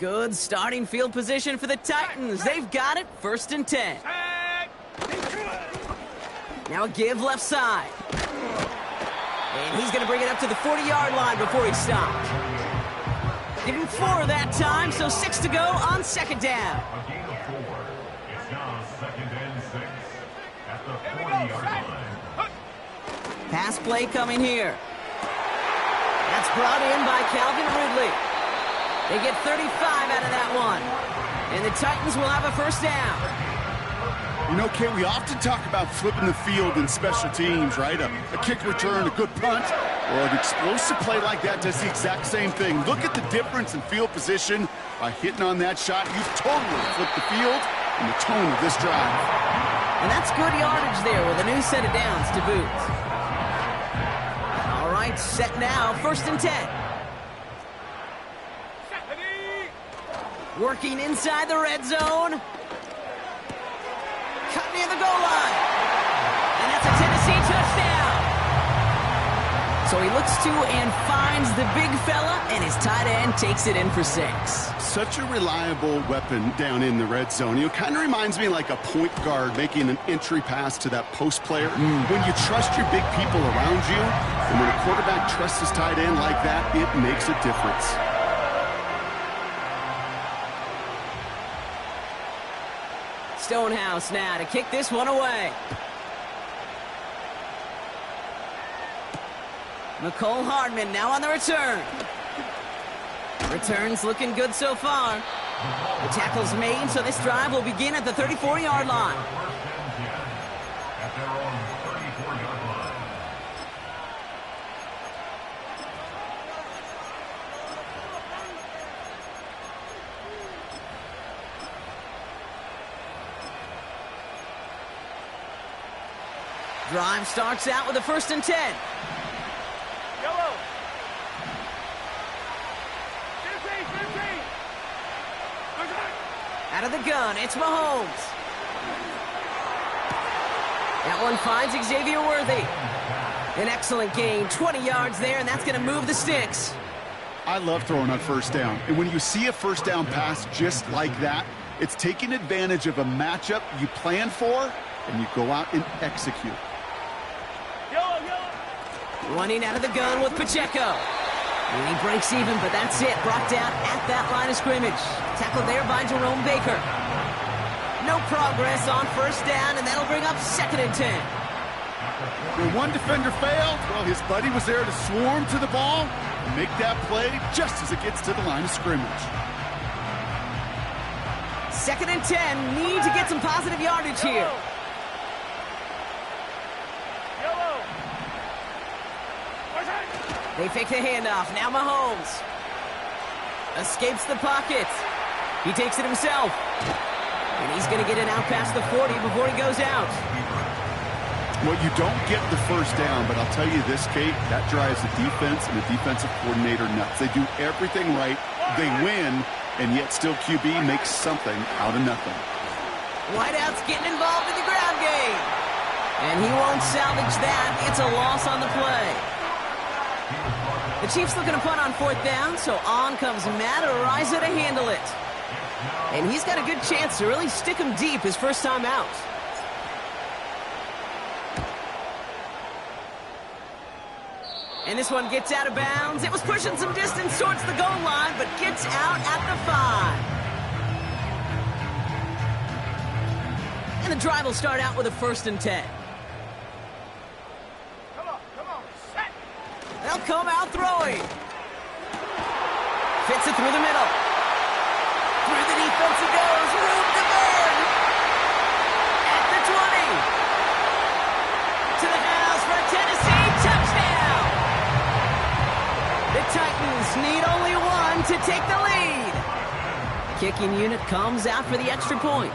Good starting field position for the Titans. They've got it, 1st and 10. Now a give left side. And he's going to bring it up to the 40-yard line before he's stopped. Give him 4 that time, so 6 to go on 2nd down. A gain of 4. It's now 2nd and 6 at the 40-yard line. Pass play coming here. That's brought in by Calvin Ridley. They get 35 out of that one. And the Titans will have a 1st down. You know, Kate, we often talk about flipping the field in special teams, right? A kick return, a good punt, or an explosive play like that does the exact same thing. Look at the difference in field position. By hitting on that shot, you've totally flipped the field and the tone of this drive. And that's good yardage there with a new set of downs to boot. All right, set now, 1st and 10. Working inside the red zone. Cut near the goal line. And that's a Tennessee touchdown. So he looks to and finds the big fella, and his tight end takes it in for 6. Such a reliable weapon down in the red zone. You know, kind of reminds me like a point guard making an entry pass to that post player. When you trust your big people around you, and when a quarterback trusts his tight end like that, it makes a difference. Stonehouse now to kick this one away. McCole Hardman now on the return. Return's looking good so far. The tackle's made, so this drive will begin at the 34-yard line. At their own 34-yard line. Drive starts out with a 1st and 10. Yellow. Out of the gun, it's Mahomes. That one finds Xavier Worthy. An excellent gain, 20 yards there, and that's going to move the sticks. I love throwing on 1st down. And when you see a 1st down pass just like that, it's taking advantage of a matchup you plan for, and you go out and execute. Running out of the gun with Pacheco. And he breaks even, but that's it. Brought down at that line of scrimmage. Tackled there by Jerome Baker. No progress on 1st down, and that'll bring up 2nd and 10. When one defender failed, well, his buddy was there to swarm to the ball and make that play just as it gets to the line of scrimmage. 2nd and 10. Need to get some positive yardage here. They fake the handoff. Now Mahomes escapes the pocket. He takes it himself. And he's going to get it out past the 40 before he goes out. Well, you don't get the 1st down, but I'll tell you this, Kate, that drives the defense and the defensive coordinator nuts. They do everything right. They win, and yet still QB makes something out of nothing. Whiteout's getting involved in the ground game. And he won't salvage that. It's a loss on the play. The Chiefs looking to punt on 4th down, so on comes Matt Araiza to handle it. And he's got a good chance to really stick him deep his 1st time out. And this one gets out of bounds. It was pushing some distance towards the goal line, but gets out at the 5. And the drive will start out with a 1st and 10. They'll come out throwing. Fits it through the middle. Through the defense it goes. Room to burn. At the 20. To the house for a Tennessee touchdown. The Titans need only 1 to take the lead. Kicking unit comes out for the extra point.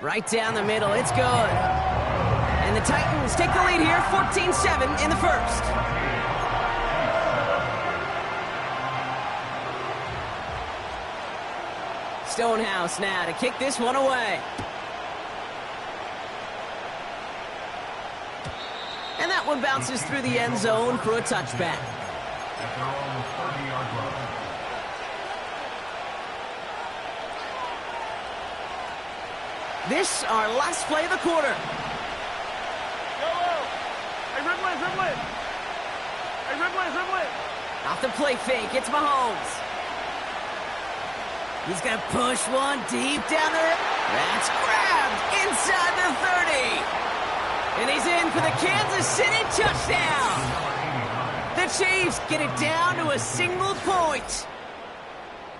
Right down the middle. It's good. And the Titans take the lead here, 14-7 in the 1st. Stonehouse now to kick this one away. And that one bounces through the end zone for a touchback. at their own 30-yard line. This our last play of the quarter. Yellow. Hey, dribble it, dribble it. Hey, dribble it, dribble it. Off the play fake, it's Mahomes. He's going to push one deep down there. That's grabbed inside the 30. And he's in for the Kansas City touchdown. The Chiefs get it down to a single point.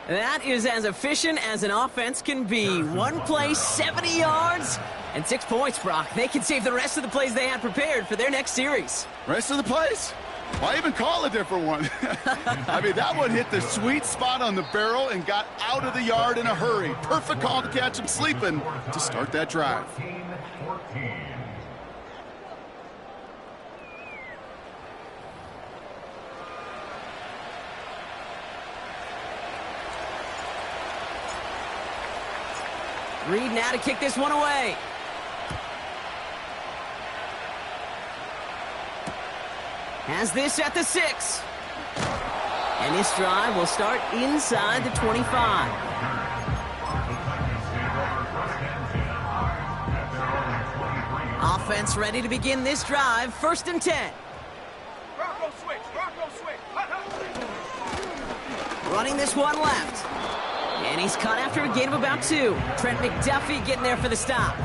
That is as efficient as an offense can be. One play, 70 yards, and 6 points, Brock. They can save the rest of the plays they had prepared for their next series. Rest of the plays? Why even call a different one? I mean, that one hit the sweet spot on the barrel and got out of the yard in a hurry. Perfect call to catch him sleeping to start that drive. 14. Reed now to kick this one away. Has this at the 6. And this drive will start inside the 25. Offense ready to begin this drive. 1st and 10. Bronco switch, Bronco switch. Running this one left. And he's caught after a gain of about 2. Trent McDuffie getting there for the stop.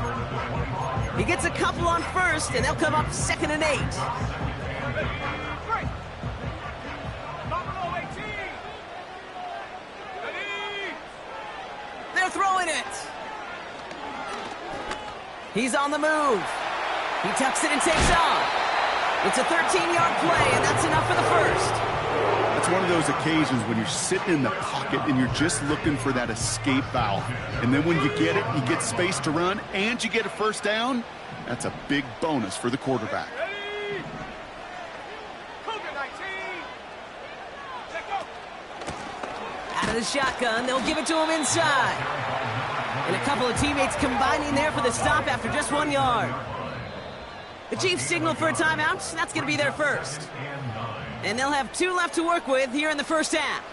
He gets a couple on 1st, and they'll come up 2nd and 8. They're throwing it. He's on the move. He tucks it and takes off. It's a 13-yard play, and that's enough for the 1st. It's one of those occasions when you're sitting in the pocket and you're just looking for that escape valve. And then when you get it, you get space to run, and you get a 1st down. That's a big bonus for the quarterback. Ready? Cougar 19. Let go. Out of the shotgun, they'll give it to him inside. And a couple of teammates combining there for the stop after just 1 yard. The Chiefs signal for a timeout. That's going to be their 1st. And they'll have 2 left to work with here in the 1st half.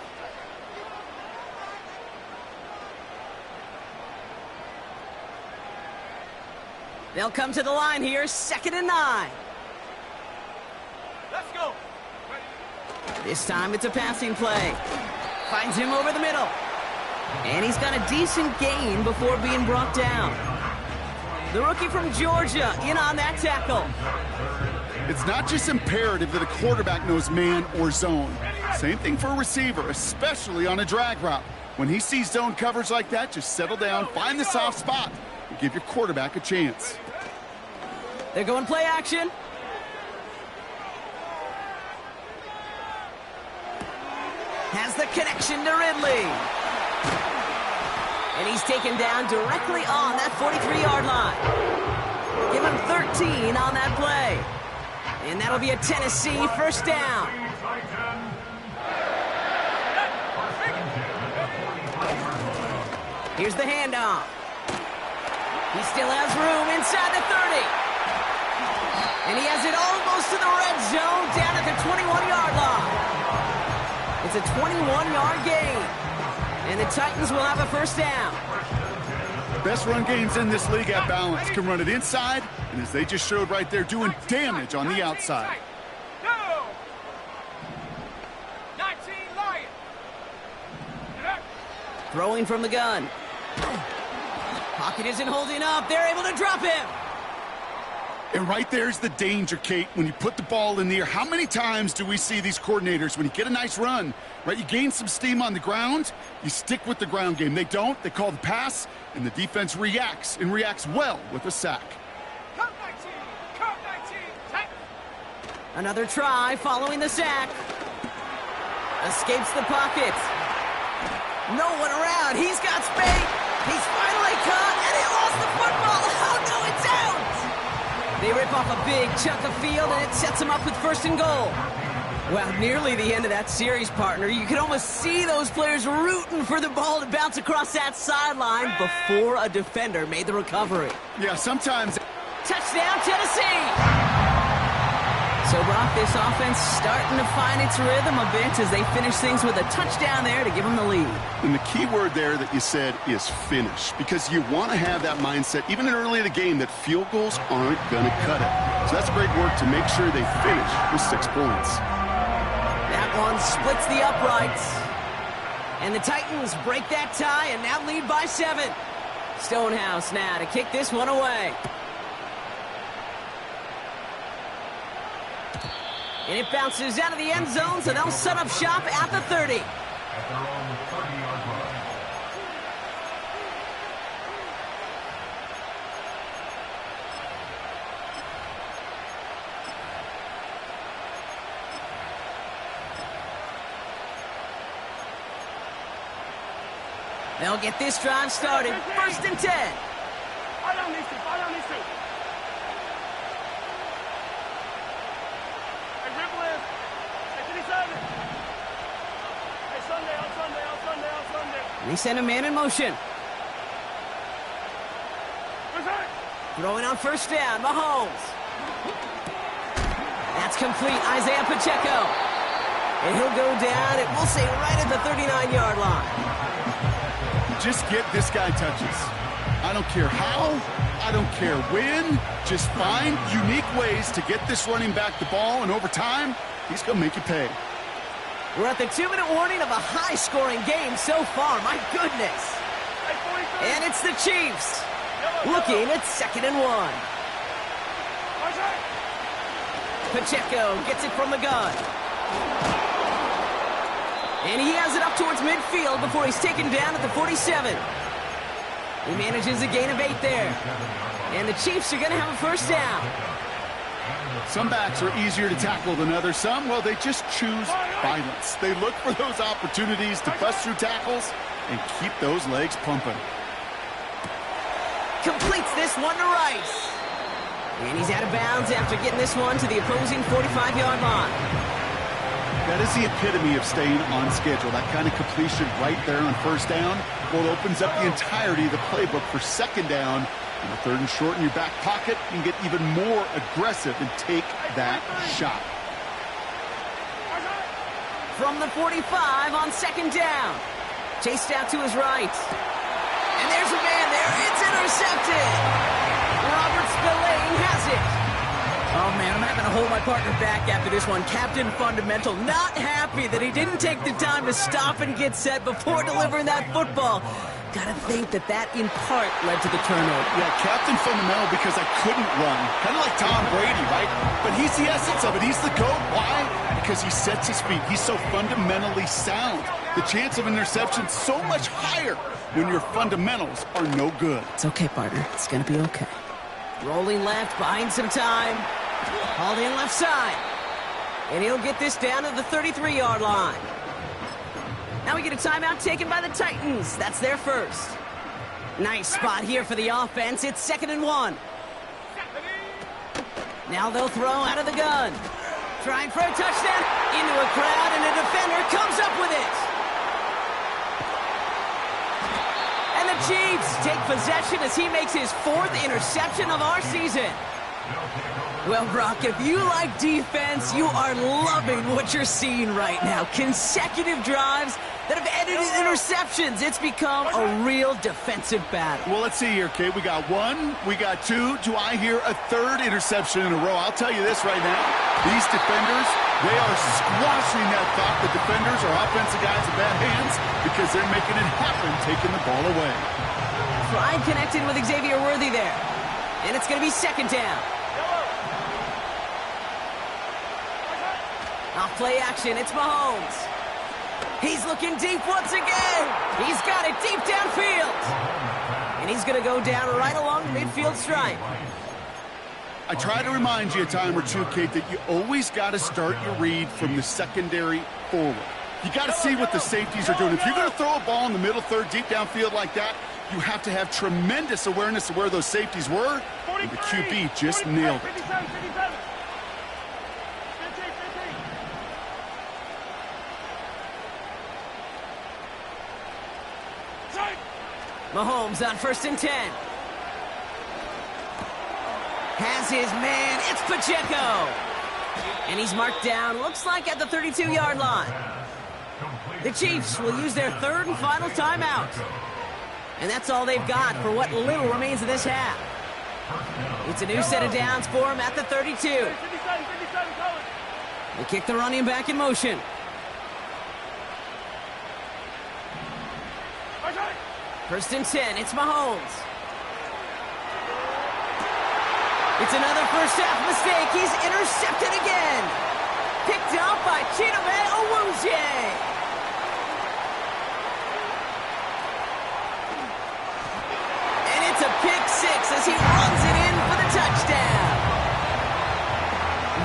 They'll come to the line here, 2nd and 9. Let's go. This time it's a passing play. Finds him over the middle. And he's got a decent gain before being brought down. The rookie from Georgia in on that tackle. It's not just imperative that a quarterback knows man or zone. Same thing for a receiver, especially on a drag route. When he sees zone coverage like that, just settle down, find the soft spot, and give your quarterback a chance. They're going play action. Has the connection to Ridley. And he's taken down directly on that 43-yard line. Give him 13 on that play. And that'll be a Tennessee 1st down. Here's the handoff. He still has room inside the 30. And he has it almost to the red zone down at the 21-yard line. It's a 21-yard gain. And the Titans will have a 1st down. Best run games in this league at balance. Can run it inside, and as they just showed right there, doing damage on the outside. Go. 19 Lion. Throwing from the gun. Pocket isn't holding up. They're able to drop him. And right there's the danger, Kate, when you put the ball in the air. How many times do we see these coordinators, when you get a nice run, right, you gain some steam on the ground, you stick with the ground game. They don't. They call the pass, and the defense reacts, and reacts well with a sack. Come 19. Come 19. Take. Another try following the sack. Escapes the pocket. No one around. He's got space. He's finally caught, and he lost the football. Oh, no, it's out. They rip off a big chunk of field, and it sets them up with 1st and goal. Well, nearly the end of that series, partner. You could almost see those players rooting for the ball to bounce across that sideline before a defender made the recovery. Yeah, sometimes. Touchdown, Tennessee! So, Brock, this offense starting to find its rhythm a bit as they finish things with a touchdown there to give them the lead. And the key word there that you said is finish, because you want to have that mindset, even early in the game, that field goals aren't going to cut it. So that's great work to make sure they finish with 6 points. That one splits the uprights. And the Titans break that tie and now lead by 7. Stonehouse now to kick this one away. And it bounces out of the end zone, so they'll set up shop at the 30. At their own 30-yard line. They'll get this drive started. 1st and 10. I don't need to. Hey, dribble in. Hey, 37. Hey, Sunday. They send a man in motion. Throwing on 1st down, Mahomes. That's complete, Isaiah Pacheco. And he'll go down, and we'll say right at the 39-yard line. Just get this guy touches. I don't care how, I don't care when. Just find unique ways to get this running back the ball, and over time, he's going to make you pay. We're at the 2-minute warning of a high-scoring game so far. My goodness. And it's the Chiefs looking at 2nd and 1. Pacheco gets it from the gun. And he has it up towards midfield before he's taken down at the 47. He manages a gain of 8 there. And the Chiefs are going to have a 1st down. Some backs are easier to tackle than others. Some, well, they just choose violence. They look for those opportunities to bust through tackles and keep those legs pumping. Completes this one to Rice. And he's out of bounds after getting this one to the opposing 45-yard line. That is the epitome of staying on schedule. That kind of completion right there on 1st down. Well, it opens up the entirety of the playbook for 2nd down. And the 3rd and short in your back pocket, you can get even more aggressive and take that shot. From the 45 on 2nd down. Chased out to his right. And there's a man there. It's intercepted. Robert Spillane has it. Oh, man, I'm having to hold my partner back after this one. Captain Fundamental not happy that he didn't take the time to stop and get set before delivering that football. Gotta think that in part led to the turnover. Yeah, Captain Fundamental because I couldn't run. Kind of like Tom Brady, right? But he's the essence of it. He's the GOAT. Why? Because he sets his feet. He's so fundamentally sound. The chance of interception so much higher when your fundamentals are no good. It's okay, partner. It's gonna be okay. Rolling left, buying some time. Hauled in left side. And he'll get this down to the 33-yard line. Now we get a timeout taken by the Titans. That's their 1st. Nice spot here for the offense. It's 2nd and 1. Now they'll throw out of the gun. Trying for a touchdown. Into a crowd, and a defender comes up with it. And the Chiefs take possession as he makes his 4th interception of our season. Well, Brock, if you like defense, you are loving what you're seeing right now. Consecutive drives that have ended in interceptions. It's become a real defensive battle. Well, let's see here, Kate. We got 1, we got 2. Do I hear a 3rd interception in a row? I'll tell you this right now. These defenders, they are squashing that thought that defenders are offensive guys in bad hands because they're making it happen, taking the ball away. Pride connected with Xavier Worthy there. And it's going to be 2nd down. Off play action, it's Mahomes. He's looking deep once again. He's got it deep downfield. And he's going to go down right along the midfield stripe. I try to remind you a time or two, Kate, that you always got to start your read from the secondary forward. You got to see what the safeties are doing. If you're going to throw a ball in the middle third, deep downfield like that, you have to have tremendous awareness of where those safeties were, and the QB just nailed it. Mahomes on 1st and 10. Has his man. It's Pacheco. And he's marked down, looks like at the 32-yard line. The Chiefs will use their third and final timeout. And that's all they've got for what little remains of this half. It's a new set of downs for them at the 32. 57, 57, Colin. They kick the running back in motion. Okay. First and 10, it's Mahomes. It's another first half mistake. He's intercepted again. Picked up by Chidobe Awuzie. And it's a pick six as he runs it in for the touchdown.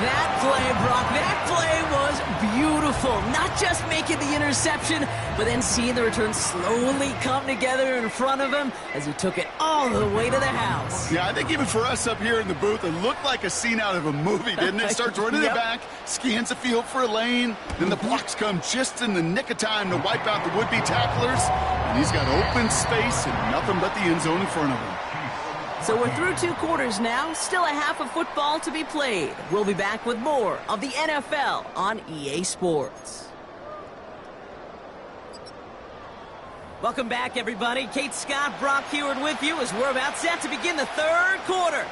That play, Brock, that play was beautiful. Not just making the interception, but then seeing the return slowly come together in front of him as he took it all the way to the house. Yeah, I think even for us up here in the booth, it looked like a scene out of a movie, didn't it? Starts running Yep. it back, scans the field for a lane, then the blocks come just in the nick of time to wipe out the would-be tacklers, and he's got open space and nothing but the end zone in front of him. So we're through 2 quarters now, still a half of football to be played. We'll be back with more of the NFL on EA Sports. Welcome back, everybody. Kate Scott, Brock Heward with you as we're about set to begin the 3rd quarter.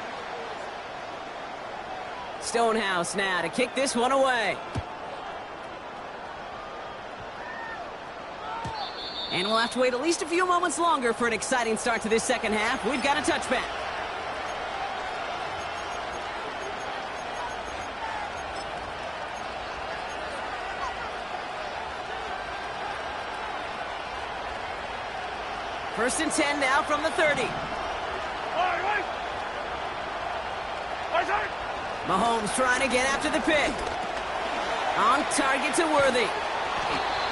Stonehouse now to kick this one away. And we'll have to wait at least a few moments longer for an exciting start to this second half. We've got a touchback. First and 10 now from the 30. All right. All right. Mahomes trying to get after the pick. On target to Worthy.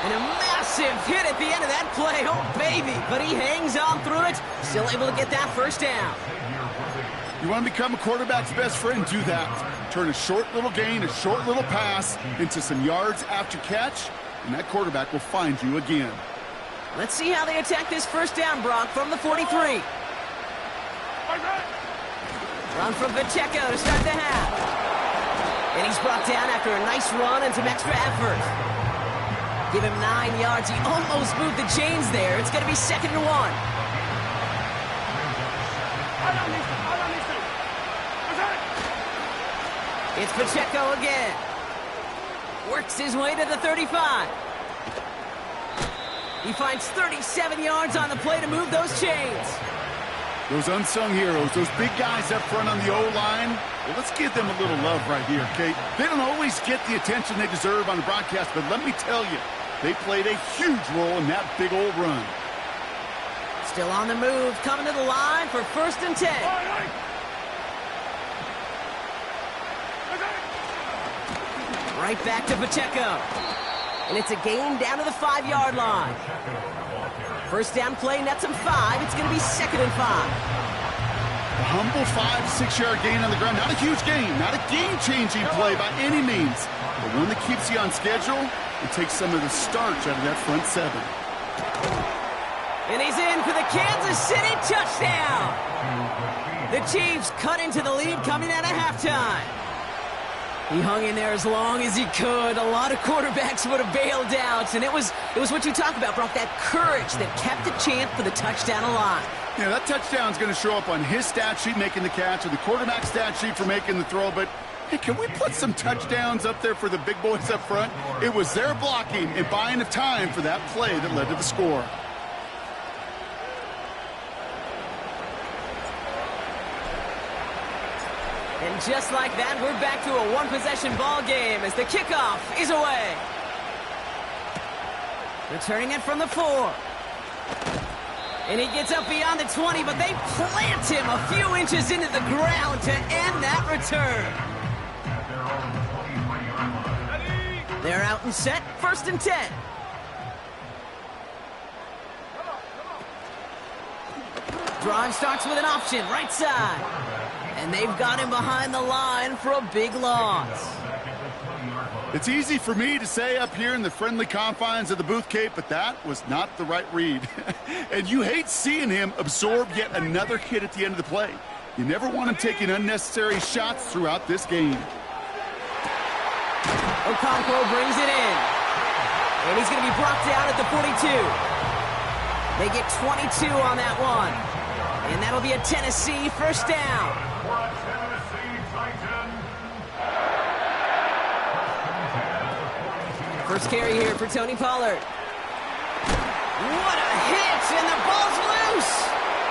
And a massive hit at the end of that play. Oh, baby. But he hangs on through it. Still able to get that first down. You want to become a quarterback's best friend? Do that. Turn a short little gain, a short little pass into some yards after catch, and that quarterback will find you again. Let's see how they attack this first down, Brock, from the 43. All right. Run from Pacheco to start the half. And he's brought down after a nice run and some extra effort. Give him 9 yards. He almost moved the chains there. It's going to be 2nd and 1. It's Pacheco again. Works his way to the 35. He finds 37 yards on the play to move those chains. Those unsung heroes, those big guys up front on the O-line, well, let's give them a little love right here, Kate. They don't always get the attention they deserve on the broadcast, but let me tell you, they played a huge role in that big old run. Still on the move, coming to the line for 1st and 10. Right back to Pacheco. And it's a gain down to the 5-yard line. First down play, nets him 5. It's going to be 2nd and 5. A humble 5-6-yard gain on the ground. Not a huge gain, not a game-changing play by any means, but one that keeps you on schedule and takes some of the starch out of that front 7. And he's in for the Kansas City touchdown. The Chiefs cut into the lead coming out of halftime. He hung in there as long as he could. A lot of quarterbacks would have bailed out, and it was what you talk about, Brock, that courage that kept the champ for the touchdown alive. Yeah, that touchdown's going to show up on his stat sheet making the catch or the quarterback stat sheet for making the throw, but hey, can we put some touchdowns up there for the big boys up front? It was their blocking and buying of time for that play that led to the score. And just like that, we're back to a one-possession ball game as the kickoff is away. Returning it from the 4. And he gets up beyond the 20, but they plant him a few inches into the ground to end that return. They're out and set, 1st and 10. Drive starts with an option, right side. And they've got him behind the line for a big loss. It's easy for me to say up here in the friendly confines of the booth, Kate, but that was not the right read. And you hate seeing him absorb yet another hit at the end of the play. You never want him taking unnecessary shots throughout this game. Okonkwo brings it in. And he's going to be brought down at the 42. They get 22 on that one. And that'll be a Tennessee first down. First carry here for Tony Pollard. What a hit, and the ball's loose.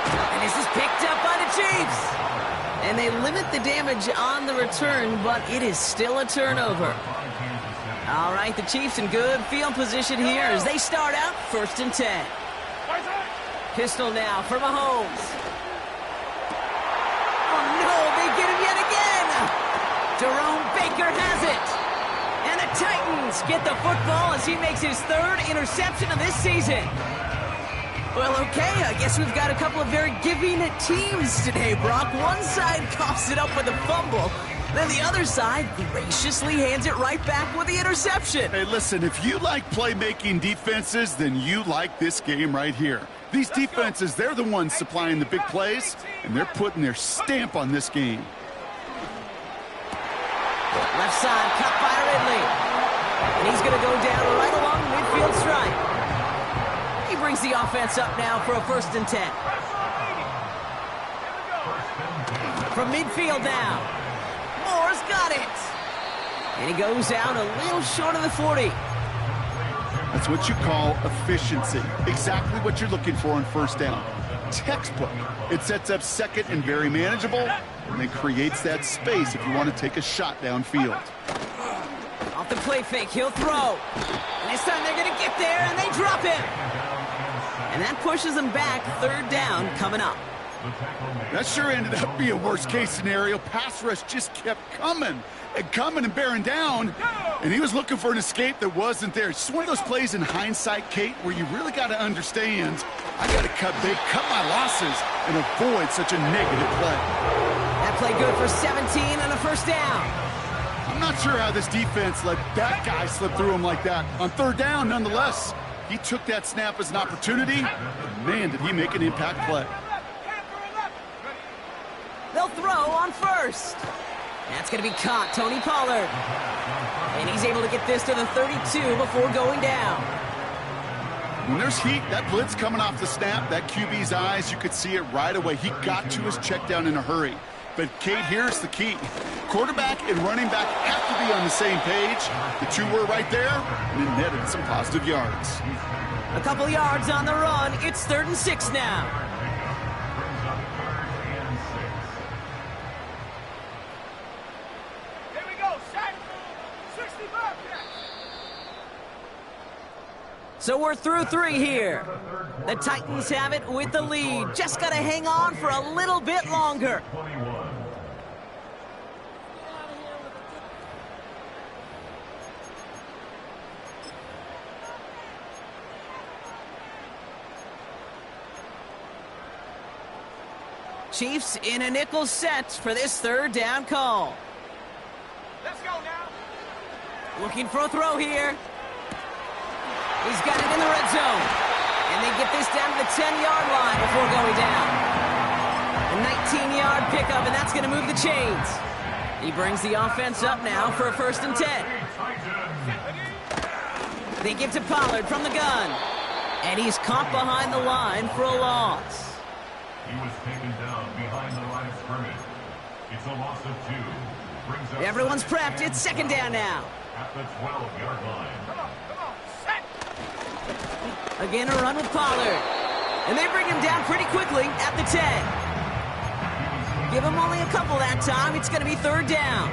And this is picked up by the Chiefs. And they limit the damage on the return, but it is still a turnover. All right, the Chiefs in good field position here as they start out 1st and 10. Pistol now for Mahomes. Oh, no, they get him yet again. Jerome Baker has it. And the Titans get the football as he makes his 3rd interception of this season. Well, okay, I guess we've got a couple of very giving teams today, Brock. One side coughs it up with a fumble. Then the other side graciously hands it right back with the interception. Hey, listen, if you like playmaking defenses, then you like this game right here. These defenses, they're the ones supplying the big plays, and they're putting their stamp on this game. Left side, cut by Ridley. And he's going to go down right along the midfield stripe. He brings the offense up now for a 1st and 10. From midfield now. Moore's got it. And he goes out a little short of the 40. That's what you call efficiency. Exactly what you're looking for on 1st down. Textbook. It sets up 2nd and very manageable, and it creates that space if you want to take a shot downfield. Off the play fake, he'll throw. And this time they're going to get there, and they drop him. And that pushes them back. 3rd down coming up. That sure ended up being a worst-case scenario. Pass rush just kept coming and bearing down, and he was looking for an escape that wasn't there. It's just one of those plays in hindsight, Kate, where you really got to understand, I got to cut my losses, and avoid such a negative play. That play good for 17 and a 1st down. I'm not sure how this defense let that guy slip through him like that. On 3rd down, nonetheless, he took that snap as an opportunity, and man, did he make an impact play. They'll throw on 1st. That's going to be caught, Tony Pollard. And he's able to get this to the 32 before going down. When there's heat, that blitz coming off the snap, that QB's eyes, you could see it right away. He got to his check down in a hurry. But, Kate, here's the key. Quarterback and running back have to be on the same page. The two were right there, and it netted some positive yards. A couple yards on the run. It's 3rd and 6 now. So we're through 3 here. The Titans have it with the lead. Just got to hang on for a little bit longer. Chiefs in a nickel set for this 3rd down call. Let's go now. Looking for a throw here. He's got it in the red zone. And they get this down to the 10-yard line before going down. A 19-yard pickup, and that's going to move the chains. He brings the offense up now for a 1st and 10. They give to Pollard from the gun. And he's caught behind the line for a loss. He was taken down behind the line of scrimmage. It's a loss of 2. Brings up Everyone's prepped. It's 2nd down now. at the 12-yard line. Again, a run with Pollard. And they bring him down pretty quickly at the 10. Give him only a couple that time. It's going to be 3rd down.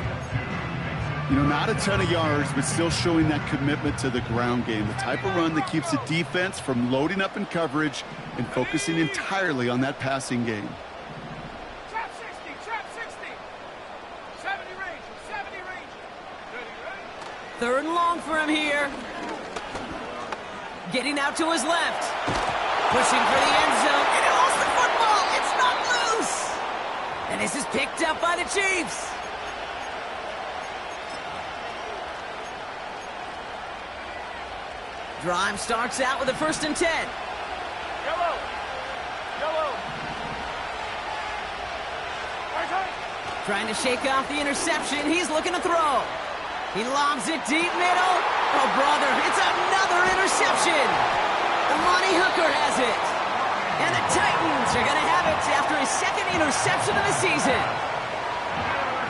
You know, not a ton of yards, but still showing that commitment to the ground game. The type of run that keeps the defense from loading up in coverage and focusing entirely on that passing game. Trap 60, trap 60. 70 range, 70 range. 30 range. 3rd and long for him here. Getting out to his left. Pushing for the end zone. And he lost the football. It's not loose. And this is picked up by the Chiefs. Drive starts out with a 1st and 10. Yellow. Yellow. Right, right. Trying to shake off the interception. He's looking to throw. He lobs it deep middle. Oh, brother, it's another interception. The Monty Hooker has it. And the Titans are going to have it after his second interception of the season.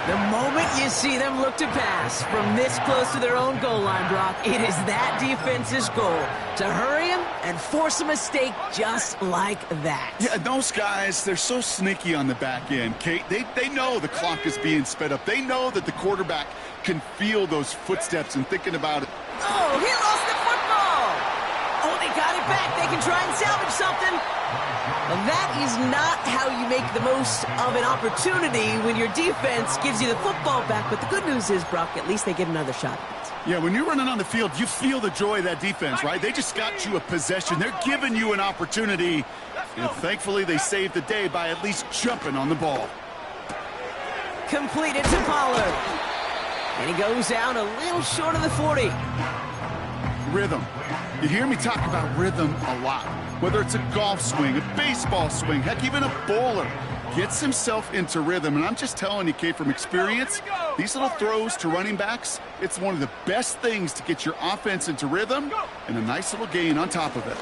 The moment you see them look to pass from this close to their own goal line, Brock, it is that defense's goal to hurry him and force a mistake just like that. Yeah, those guys, they're so sneaky on the back end, Kate. They know the clock is being sped up. They know that the quarterback can feel those footsteps and thinking about it. Oh, he lost the football. Oh, they got it back. They can try and salvage something. Well, that is not how you make the most of an opportunity when your defense gives you the football back. But the good news is, Brock, at least they get another shot at it. Yeah, when you're running on the field, you feel the joy of that defense, right? They just got you a possession. They're giving you an opportunity. And thankfully, they saved the day by at least jumping on the ball. Completed to Pollard. And he goes out a little short of the 40. Rhythm. You hear me talk about rhythm a lot. Whether it's a golf swing, a baseball swing, heck, even a bowler gets himself into rhythm. And I'm just telling you, Kate, from experience, these little throws to running backs, it's one of the best things to get your offense into rhythm and a nice little gain on top of it.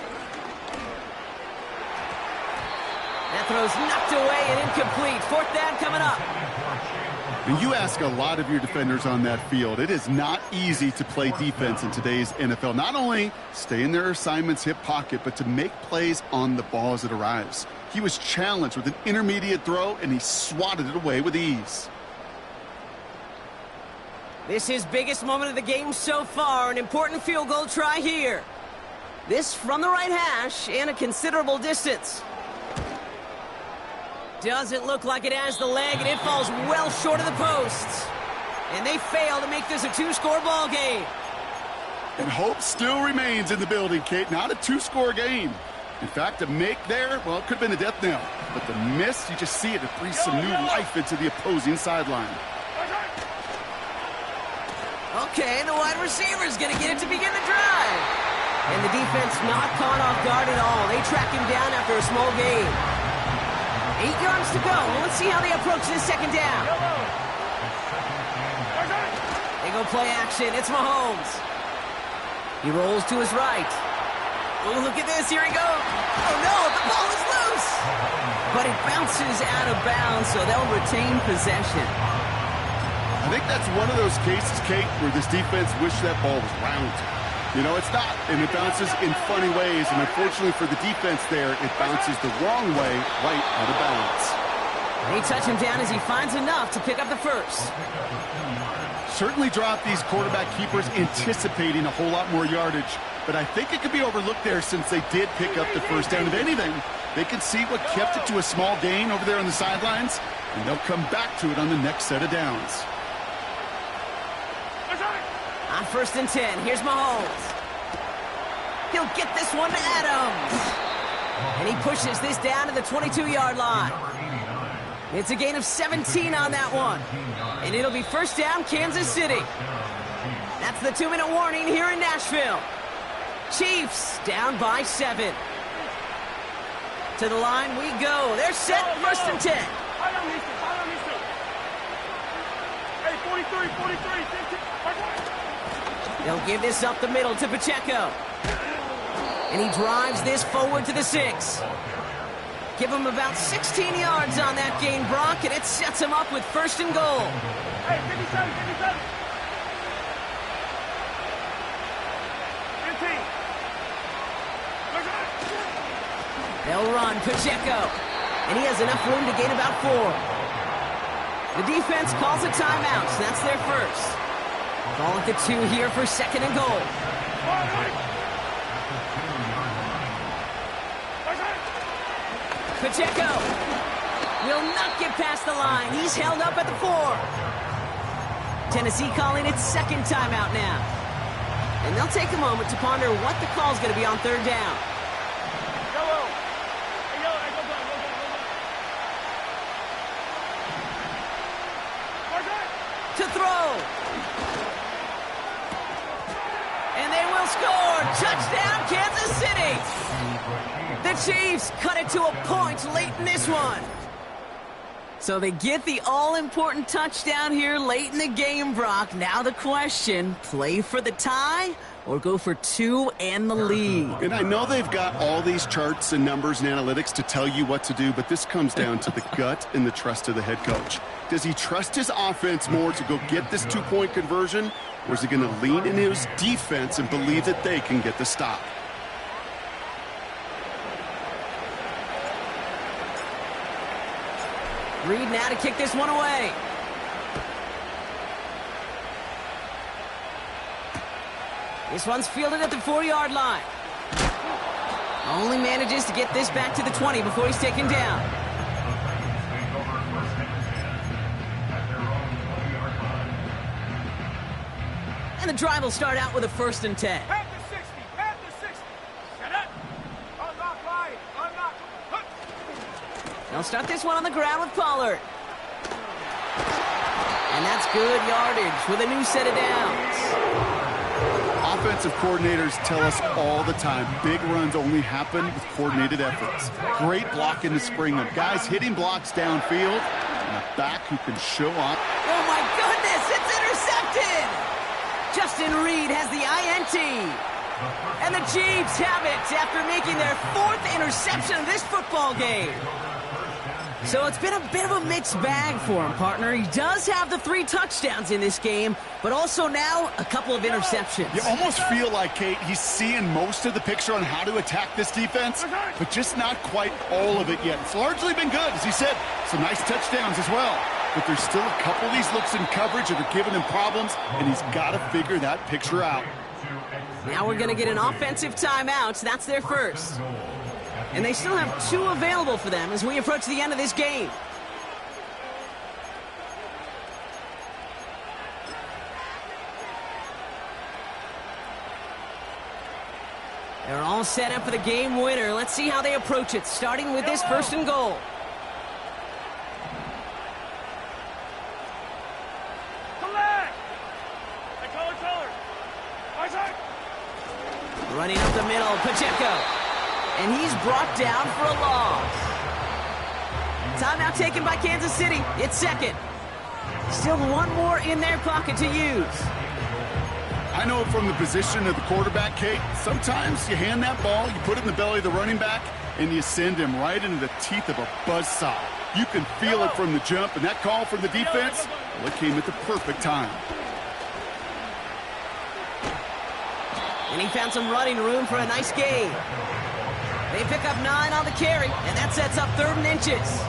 That throw's knocked away and incomplete. Fourth down coming up. And you ask a lot of your defenders on that field. It is not easy to play defense in today's NFL. Not only stay in their assignment's hip pocket, but to make plays on the ball as it arrives. He was challenged with an intermediate throw, and he swatted it away with ease. This is biggest moment of the game so far. An important field goal try here. This from the right hash and a considerable distance. Doesn't look like it has the leg, and it falls well short of the posts. And they fail to make this a two-score ball game. And hope still remains in the building, Kate. Not a two-score game. In fact, a make there, well, it could have been a death knell. But the miss, you just see it breathe some new life into the opposing sideline. Okay, the wide receiver's going to get it to begin the drive. And the defense not caught off guard at all. They track him down after a small gain. 8 yards to go. Well, let's see how they approach this second down. They go play action. It's Mahomes. He rolls to his right. Oh, look at this. Here he goes. Oh, no, the ball is loose. But it bounces out of bounds, so they'll retain possession. I think that's one of those cases, Kate, where this defense wished that ball was round. You know, it's not, and it bounces in funny ways, and unfortunately for the defense there, it bounces the wrong way, right out of bounds. They touch him down as he finds enough to pick up the first. Certainly dropped these quarterback keepers anticipating a whole lot more yardage, but I think it could be overlooked there since they did pick up the first down. If anything, they could see what kept it to a small gain over there on the sidelines, and they'll come back to it on the next set of downs. On 1st and 10, here's Mahomes. He'll get this one to Adams. And he pushes this down to the 22-yard line. It's a gain of 17 on that one. And it'll be first down, Kansas City. That's the 2-minute warning here in Nashville. Chiefs down by 7. To the line we go. They're set, 1st and 10. Hey, 43, 15. They'll give this up the middle to Pacheco. And he drives this forward to the 6. Give him about 16 yards on that gain, Brock, and it sets him up with 1st and goal. Hey, 57. 15. They'll run Pacheco. And he has enough room to gain about 4. The defense calls a timeout, so that's their first. Ball at the 2 here for 2nd and goal. Pacheco will not get past the line. He's held up at the 4. Tennessee calling its 2nd timeout now. And they'll take a moment to ponder what the call's going to be on 3rd down. To throw. And they will score. Touchdown, Kansas City. The Chiefs cut it to a point late in this one. So they get the all-important touchdown here late in the game, Brock. Now the question, play for the tie or go for 2 and the lead? And I know they've got all these charts and numbers and analytics to tell you what to do, but this comes down to the gut and the trust of the head coach. Does he trust his offense more to go get this 2-point conversion, or is he going to lean in his defense and believe that they can get the stop? Reed now to kick this one away. This one's fielded at the 4-yard line. Only manages to get this back to the 20 before he's taken down. And the drive will start out with a 1st and 10. At the 60, at the 60. Set up. Unlock line, unlock. Hook. They'll start this one on the ground with Pollard. And that's good yardage with a new set of downs. Offensive coordinators tell us all the time, big runs only happen with coordinated efforts. Great blocking to spring them. Guys hitting blocks downfield, and a back who can show up. Oh my goodness, it's intercepted! Justin Reed has the INT. And the Chiefs have it after making their 4th interception of this football game. So it's been a bit of a mixed bag for him, partner. He does have the 3 touchdowns in this game, but also now a couple of interceptions. You almost feel like, Kate, he's seeing most of the picture on how to attack this defense, but just not quite all of it yet. It's largely been good, as he said. Some nice touchdowns as well. But there's still a couple of these looks in coverage that are giving him problems, and he's got to figure that picture out. Now we're going to get an offensive timeout. That's their first. And they still have 2 available for them as we approach the end of this game. They're all set up for the game winner. Let's see how they approach it, starting with this 1st and goal. Collect. Hey, color. Isaac. Running up the middle, Pacheco. And he's brought down for a loss. Timeout taken by Kansas City. It's 2nd. Still 1 more in their pocket to use. I know from the position of the quarterback, Kate, sometimes you hand that ball, you put it in the belly of the running back, and you send him right into the teeth of a buzzsaw. You can feel it from the jump, and that call from the defense, well, it came at the perfect time. And he found some running room for a nice gain. They pick up 9 on the carry, and that sets up 3rd and inches.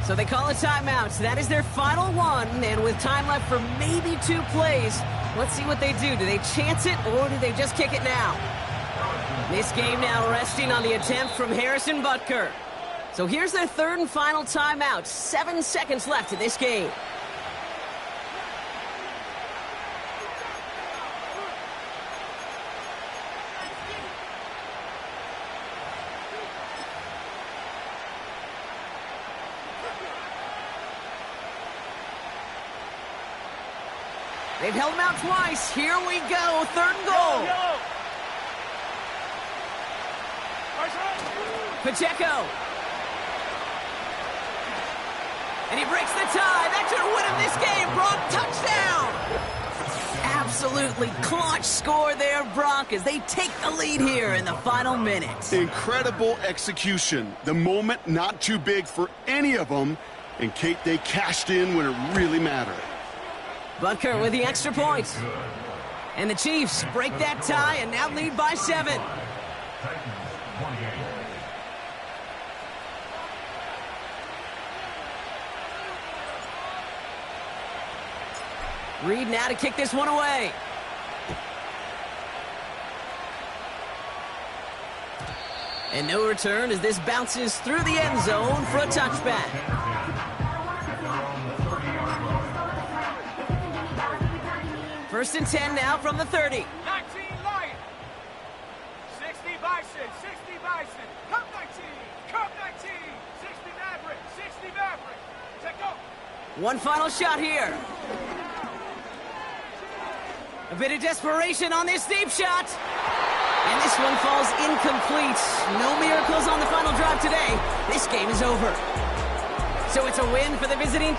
So they call a timeout. That is their final one, and with time left for maybe 2 plays, let's see what they do. Do they chance it, or do they just kick it now? This game now resting on the attempt from Harrison Butker. So here's their 3rd and final timeout. 7 seconds left in this game. They've held him out twice. Here we go. 3rd and goal. Yellow. Isaac. Pacheco. And he breaks the tie. That should win him this game. Brock, touchdown. Absolutely clutch score there, Brock, as they take the lead here in the final minute. Incredible execution. The moment not too big for any of them. And, Kate, they cashed in when it really mattered. Butker with the extra point. And the Chiefs break that tie and now lead by 7. Reed now to kick this one away. And no return as this bounces through the end zone for a touchback. First and 10 now from the 30. 19 Lion. 60 Bison. 60 Bison. Cup 19. Cup 19. 60 Maverick. 60 Maverick. Take go. One final shot here. A bit of desperation on this deep shot. And this one falls incomplete. No miracles on the final drive today. This game is over. So it's a win for the visiting